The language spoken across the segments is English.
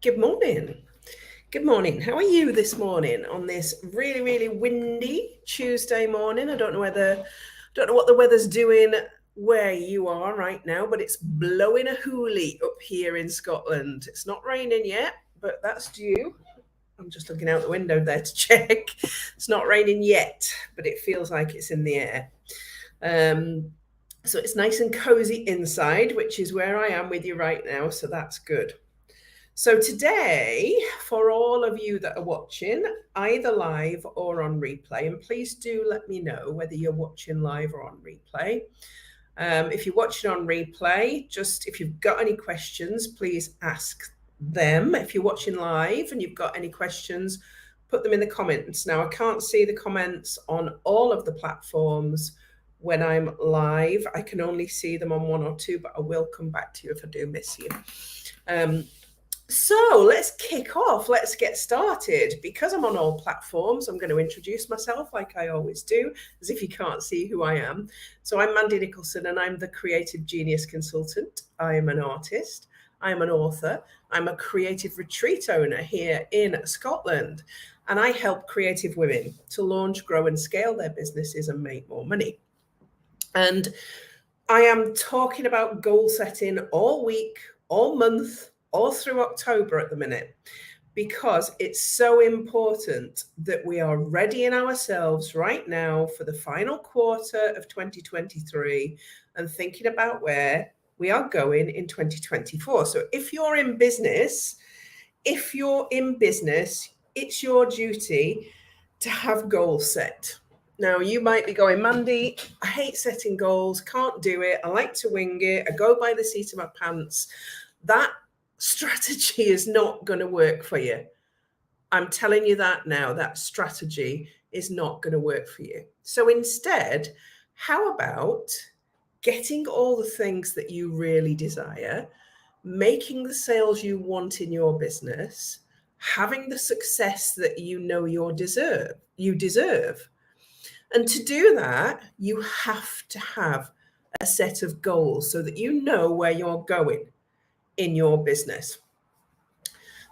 Good morning. Good morning. How are you this morning on this really, really windy Tuesday morning? I don't know what the weather's doing where you are right now, but it's blowing a hoolie up here in Scotland. It's not raining yet, but that's due. I'm just looking out the window there to check. It's not raining yet, but it feels like it's in the air. So it's nice and cozy inside, which is where I am with you right now. So that's good. So today, for all of you that are watching, either live or on replay, and please do let me know whether you're watching live or on replay. If you're watching on replay, just if you've got any questions, please ask them. If you're watching live and you've got any questions, put them in the comments. Now, I can't see the comments on all of the platforms when I'm live. I can only see them on one or two, but I will come back to you if I do miss you. So let's kick off. Let's get started. Because I'm on all platforms, I'm going to introduce myself like I always do, as if you can't see who I am. So I'm Mandy Nicholson, and I'm the Creative Genius Consultant. I am an artist. I'm an author. I'm a creative retreat owner here in Scotland. And I help creative women to launch, grow, and scale their businesses and make more money. And I am talking about goal setting all week, all month, all through October at the minute, because it's so important that we are readying ourselves right now for the final quarter of 2023 and thinking about where we are going in 2024. So if you're in business, it's your duty to have goals set. Now, you might be going, Mandy, I hate setting goals, can't do it. I like to wing it. I go by the seat of my pants. That strategy is not going to work for you. I'm telling you that now. That strategy is not going to work for you. So instead, how about getting all the things that you really desire, making the sales you want in your business, having the success that you know you deserve. And to do that, you have to have a set of goals so that you know where you're going in your business.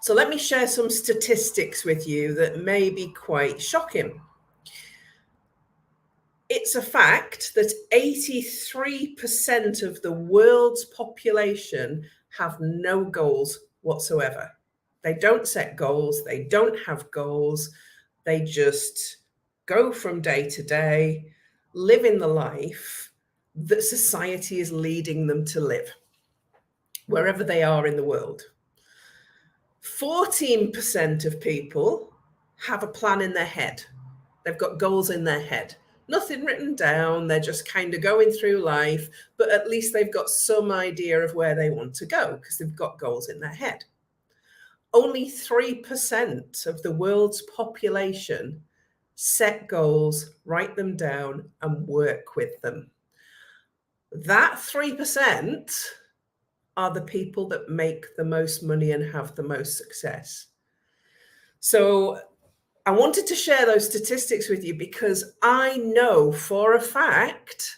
So let me share some statistics with you that may be quite shocking. It's a fact that 83% of the world's population have no goals whatsoever. They don't set goals, they don't have goals, they just go from day to day, living the life that society is leading them to live, wherever they are in the world. 14% of people have a plan in their head. They've got goals in their head. Nothing written down. They're just kind of going through life, but at least they've got some idea of where they want to go because they've got goals in their head. Only 3% of the world's population set goals, write them down, and work with them. That 3% are the people that make the most money and have the most success. So I wanted to share those statistics with you because I know for a fact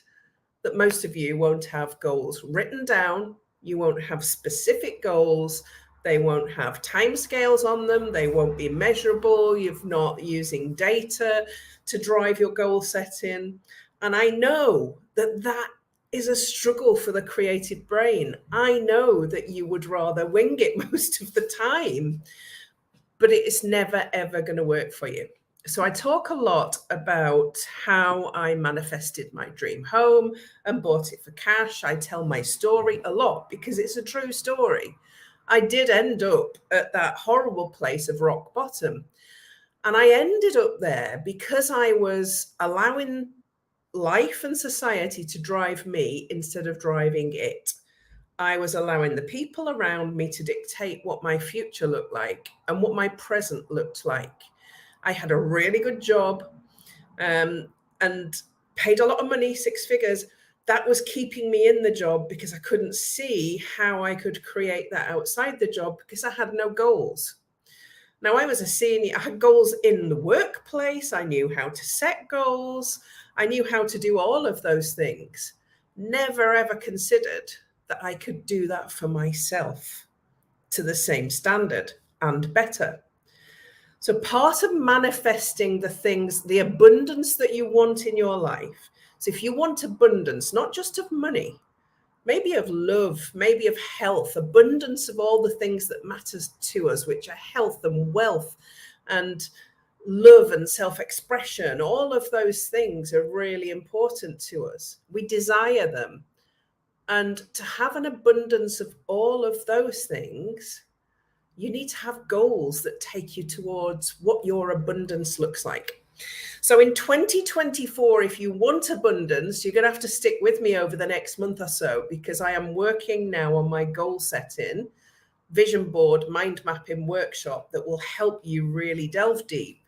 that most of you won't have goals written down. You won't have specific goals. They won't have timescales on them. They won't be measurable. You're not using data to drive your goal setting. And I know that that is a struggle for the creative brain. I know that you would rather wing it most of the time, but it's never, ever going to work for you. So I talk a lot about how I manifested my dream home and bought it for cash. I tell my story a lot because it's a true story. I did end up at that horrible place of rock bottom. And I ended up there because I was allowing life and society to drive me instead of driving it. I was allowing the people around me to dictate what my future looked like and what my present looked like. I had a really good job and paid a lot of money, 6 figures. That was keeping me in the job because I couldn't see how I could create that outside the job because I had no goals. Now, I was a senior. I had goals in the workplace. I knew how to set goals. I knew how to do all of those things. Never, ever considered that I could do that for myself to the same standard. and better. So part of manifesting the things, the abundance that you want in your life. So if you want abundance, not just of money, maybe of love, maybe of health, abundance of all the things that matters to us, which are health and wealth and love and self-expression, all of those things are really important to us. We desire them. And to have an abundance of all of those things, you need to have goals that take you towards what your abundance looks like. So in 2024, if you want abundance, you're going to have to stick with me over the next month or so, because I am working now on my goal setting, vision board, mind mapping workshop that will help you really delve deep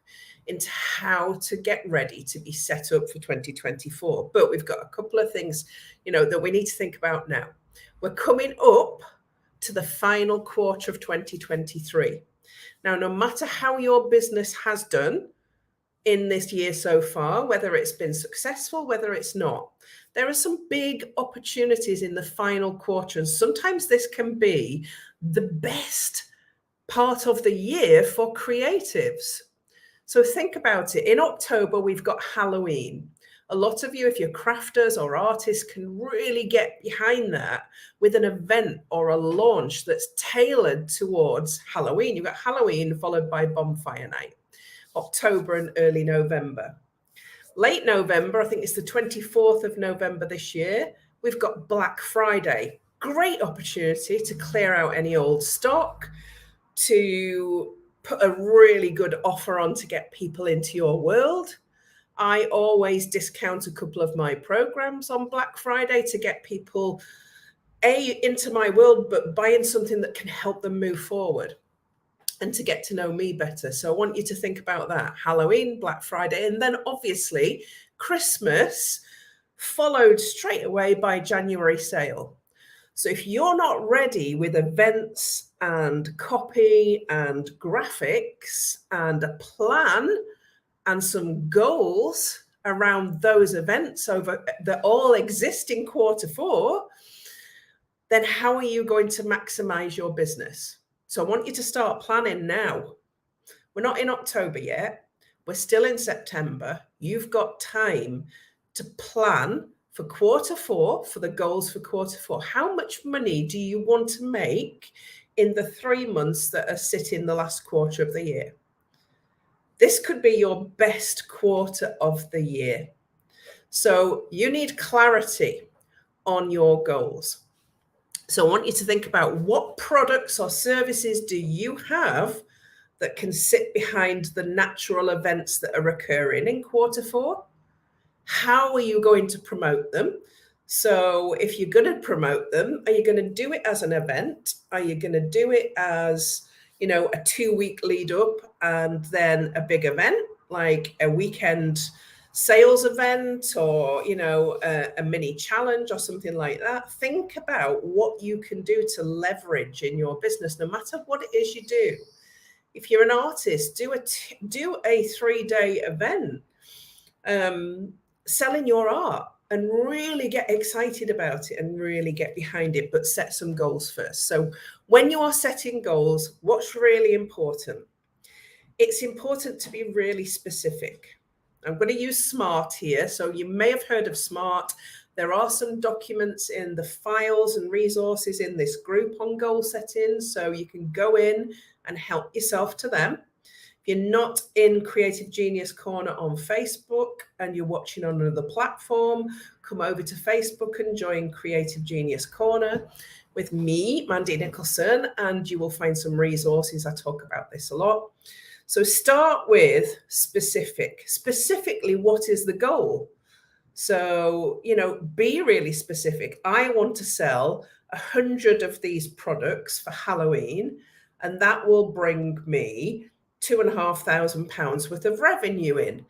into how to get ready to be set up for 2024. But we've got a couple of things, that we need to think about now. We're coming up to the final quarter of 2023. Now, no matter how your business has done in this year so far, whether it's been successful, whether it's not, there are some big opportunities in the final quarter. And sometimes this can be the best part of the year for creatives. So think about it. In October, we've got Halloween. A lot of you, if you're crafters or artists, can really get behind that with an event or a launch that's tailored towards Halloween. You've got Halloween followed by Bonfire Night, October and early November. Late November, I think it's the 24th of November this year, we've got Black Friday. Great opportunity to clear out any old stock, to put a really good offer on to get people into your world. I always discount a couple of my programs on Black Friday to get people into my world, but buying something that can help them move forward and to get to know me better. So I want you to think about that. Halloween, Black Friday, and then obviously Christmas, followed straight away by January sale. So if you're not ready with events and copy and graphics and a plan and some goals around those events over the all existing quarter four, then how are you going to maximize your business? So I want you to start planning now. We're not in October yet. We're still in September. You've got time to plan for quarter four, for the goals for quarter four. How much money do you want to make in the 3 months that are sitting the last quarter of the year? This could be your best quarter of the year. So you need clarity on your goals. So I want you to think about what products or services do you have that can sit behind the natural events that are occurring in quarter four? How are you going to promote them? So if you're going to promote them, are you going to do it as an event? Are you going to do it as, a 2-week lead up and then a big event, like a weekend sales event or, a mini challenge or something like that? Think about what you can do to leverage in your business, no matter what it is you do. If you're an artist, do a 3-day event, selling your art, and really get excited about it and really get behind it, but set some goals first. So when you are setting goals, what's really important? It's important to be really specific. I'm going to use SMART here. So you may have heard of SMART. There are some documents in the files and resources in this group on goal setting. So you can go in and help yourself to them. If you're not in Creative Genius Corner on Facebook and you're watching on another platform, come over to Facebook and join Creative Genius Corner with me, Mandy Nicholson, and you will find some resources. I talk about this a lot. So start with specifically, what is the goal? So, be really specific. I want to sell 100 of these products for Halloween, and that will bring me £2,500 worth of revenue in.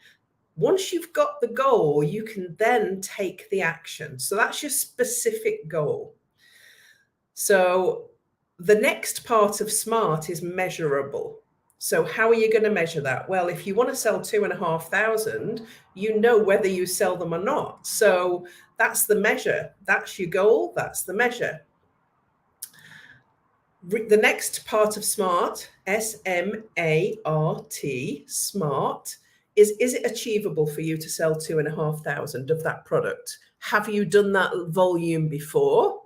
Once you've got the goal, you can then take the action. So that's your specific goal. So the next part of SMART is measurable. So how are you going to measure that? Well, if you want to sell 2,500, you know whether you sell them or not. So that's the measure. That's your goal. That's the measure. The next part of SMART, S-M-A-R-T, SMART, is it achievable for you to sell 2,500 of that product? Have you done that volume before?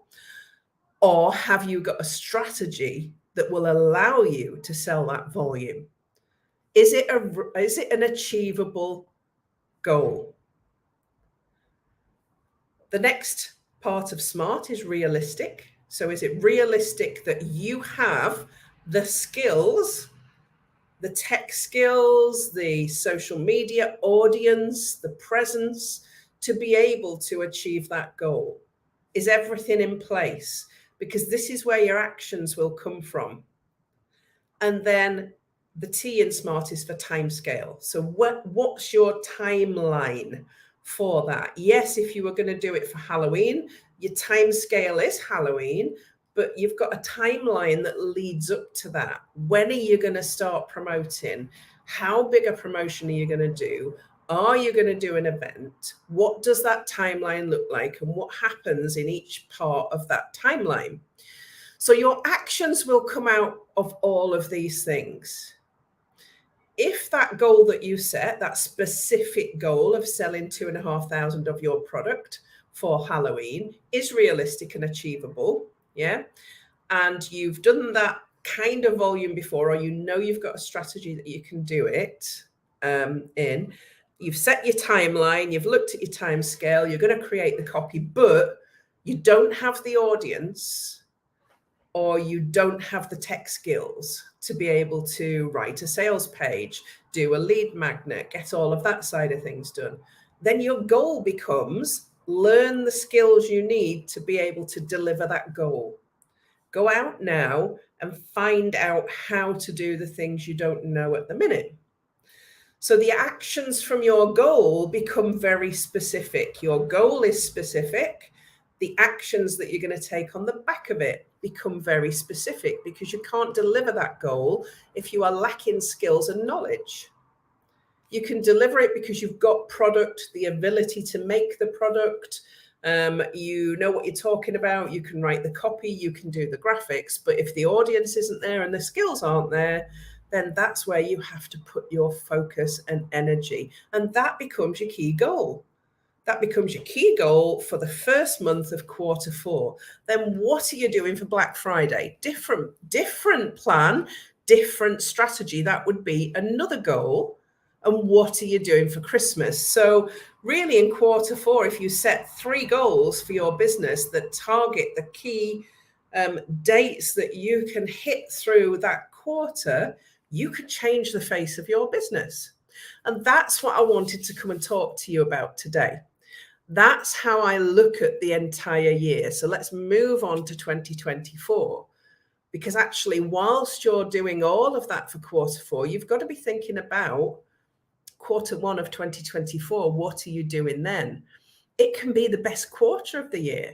Or have you got a strategy that will allow you to sell that volume? Is it an achievable goal? The next part of SMART is realistic. So is it realistic that you have the skills, the tech skills, the social media audience, the presence to be able to achieve that goal? Is everything in place? Because this is where your actions will come from. And then the T in SMART is for timescale. So what's your timeline for that? Yes, if you were going to do it for Halloween, your timescale is Halloween, but you've got a timeline that leads up to that. When are you going to start promoting? How big a promotion are you going to do? Are you going to do an event? What does that timeline look like? And what happens in each part of that timeline? So your actions will come out of all of these things. If that goal that you set, that specific goal of selling 2,500 of your product for Halloween, is realistic and achievable, yeah, and you've done that kind of volume before, or you know you've got a strategy that you can do it in, you've set your timeline, you've looked at your time scale, you're going to create the copy, but you don't have the audience, or you don't have the tech skills to be able to write a sales page, do a lead magnet, get all of that side of things done, then your goal becomes learn the skills you need to be able to deliver that goal. Go out now and find out how to do the things you don't know at the minute. So the actions from your goal become very specific. Your goal is specific. The actions that you're going to take on the back of it become very specific, because you can't deliver that goal if you are lacking skills and knowledge. You can deliver it because you've got product, the ability to make the product, you know what you're talking about, you can write the copy, you can do the graphics, but if the audience isn't there and the skills aren't there, then that's where you have to put your focus and energy. And that becomes your key goal. That becomes your key goal for the first month of Q4. Then what are you doing for Black Friday? Different plan, different strategy. That would be another goal. And what are you doing for Christmas? So really in Q4, if you set 3 goals for your business that target the key dates that you can hit through that quarter, you could change the face of your business. And that's what I wanted to come and talk to you about today. That's how I look at the entire year. So let's move on to 2024. Because actually, whilst you're doing all of that for Q4, you've got to be thinking about Q1 of 2024. What are you doing then? It can be the best quarter of the year.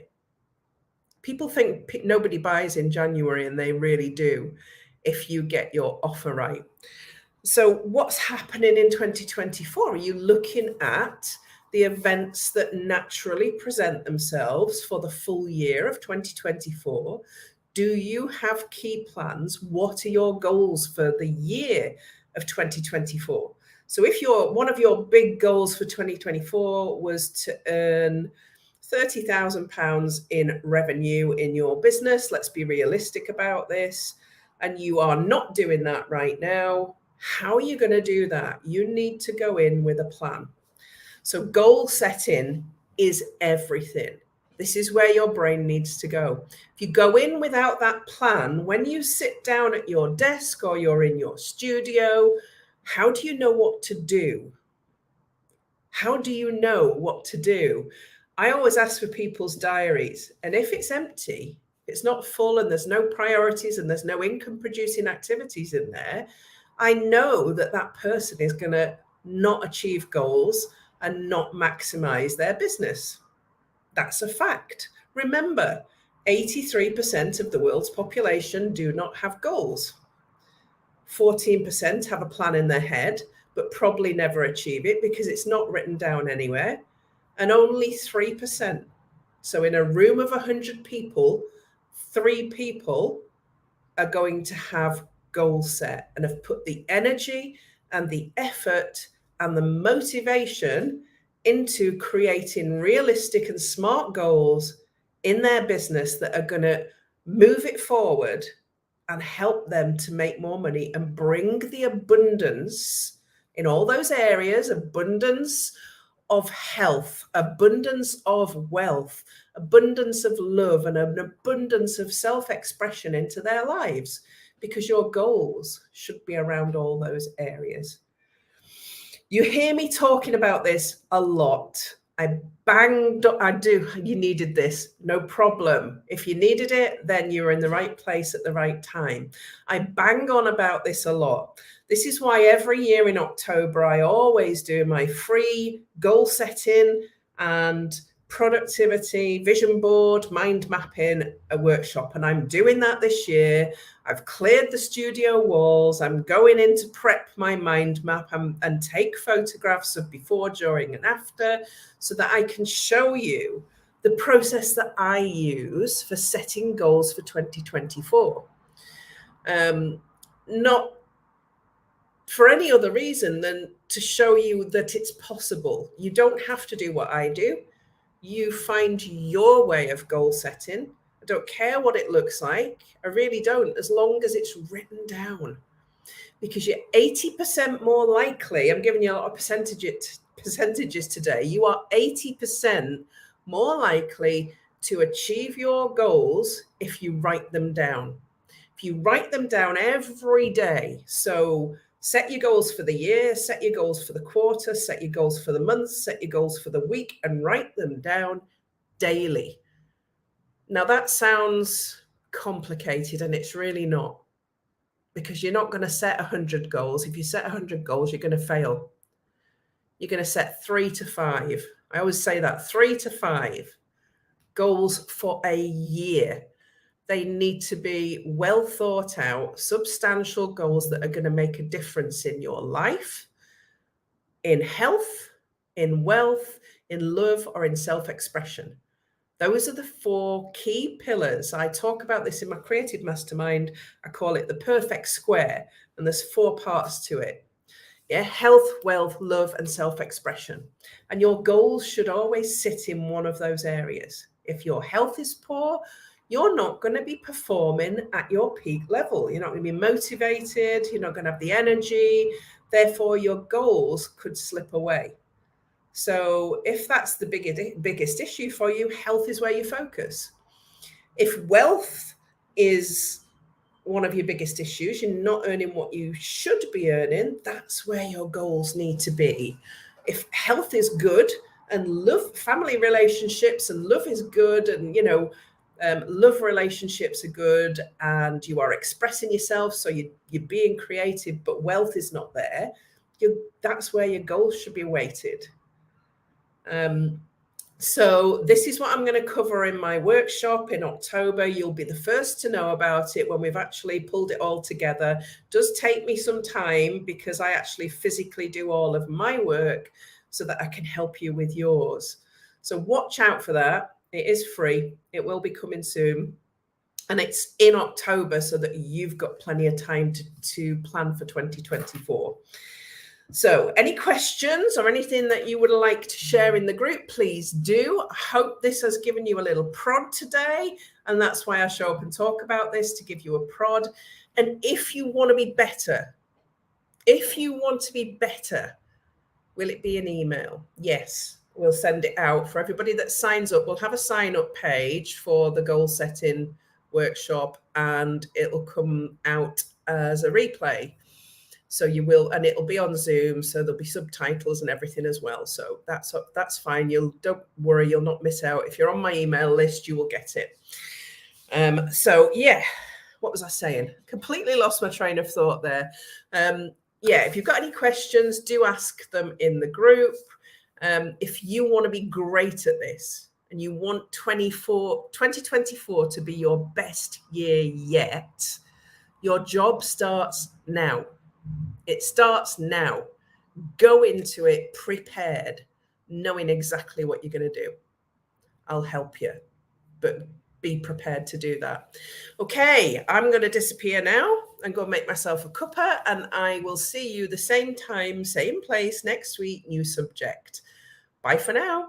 People think nobody buys in January, and they really do if you get your offer right. So what's happening in 2024? Are you looking at the events that naturally present themselves for the full year of 2024? Do you have key plans? What are your goals for the year of 2024? So if one of your big goals for 2024 was to earn £30,000 in revenue in your business, let's be realistic about this, and you are not doing that right now, how are you going to do that? You need to go in with a plan. So goal setting is everything. This is where your brain needs to go. If you go in without that plan, when you sit down at your desk or you're in your studio, how do you know what to do? How do you know what to do? I always ask for people's diaries, and if it's empty, it's not full, and there's no priorities and there's no income producing activities in there, I know that that person is going to not achieve goals and not maximize their business. That's a fact. Remember, 83% of the world's population do not have goals. 14% have a plan in their head, but probably never achieve it because it's not written down anywhere. And only 3%. So in a room of 100 people, 3 people are going to have goals set and have put the energy and the effort and the motivation into creating realistic and smart goals in their business that are going to move it forward and help them to make more money and bring the abundance in all those areas, abundance of health, abundance of wealth, abundance of love, and an abundance of self-expression into their lives, because your goals should be around all those areas. You hear me talking about this a lot. I do. You needed this. No problem. If you needed it, then you were in the right place at the right time. I bang on about this a lot. This is why every year in October, I always do my free goal setting and productivity, vision board, mind mapping workshop. And I'm doing that this year. I've cleared the studio walls. I'm going in to prep my mind map and take photographs of before, during, and after, so that I can show you the process that I use for setting goals for 2024. Not for any other reason than to show you that it's possible. You don't have to do what I do. You find your way of goal setting. I don't care what it looks like. I really don't, as long as it's written down. Because you're 80% more likely, I'm giving you a lot of percentages today, you are 80% more likely to achieve your goals if you write them down. If you write them down every day, so set your goals for the year, set your goals for the quarter, set your goals for the month, set your goals for the week, and write them down daily. Now that sounds complicated, and it's really not, because you're not going to set 100 goals. If you set 100 goals, you're going to fail. You're going to set 3 to 5. I always say that, 3 to 5 goals for a year. They need to be well thought out, substantial goals that are going to make a difference in your life, in health, in wealth, in love, or in self-expression. Those are the 4 key pillars. I talk about this in my Creative Mastermind. I call it the perfect square, and there's 4 parts to it. Yeah, health, wealth, love, and self-expression. And your goals should always sit in one of those areas. If your health is poor, you're not going to be performing at your peak level. You're not going to be motivated. You're not going to have the energy. Therefore, your goals could slip away. So if that's the biggest issue for you, health is where you focus. If wealth is one of your biggest issues, you're not earning what you should be earning, that's where your goals need to be. If health is good and love, family relationships and love is good, and love relationships are good, and you are expressing yourself, so you're being creative, but wealth is not there, that's where your goals should be weighted. So this is what I'm going to cover in my workshop in October. You'll be the first to know about it when we've actually pulled it all together. It does take me some time, because I actually physically do all of my work so that I can help you with yours. So watch out for that. It is free. It will be coming soon. And it's in October, so that you've got plenty of time to plan for 2024. So any questions or anything that you would like to share in the group, please do. I hope this has given you a little prod today. And that's why I show up and talk about this, to give you a prod. And if you want to be better, will it be an email? Yes, we'll send it out for everybody that signs up. We'll have a sign up page for the goal setting workshop, and it'll come out as a replay. So you will, and it'll be on Zoom, so there'll be subtitles and everything as well. So that's fine. Don't worry, you'll not miss out. If you're on my email list, you will get it. So yeah, what was I saying? Completely lost my train of thought there. Yeah, if you've got any questions, do ask them in the group. If you want to be great at this and you want 2024 to be your best year yet, your job starts now. It starts now. Go into it prepared, knowing exactly what you're going to do. I'll help you, but be prepared to do that. Okay, I'm going to disappear now and go make myself a cuppa, and I will see you the same time, same place next week, new subject. Bye for now.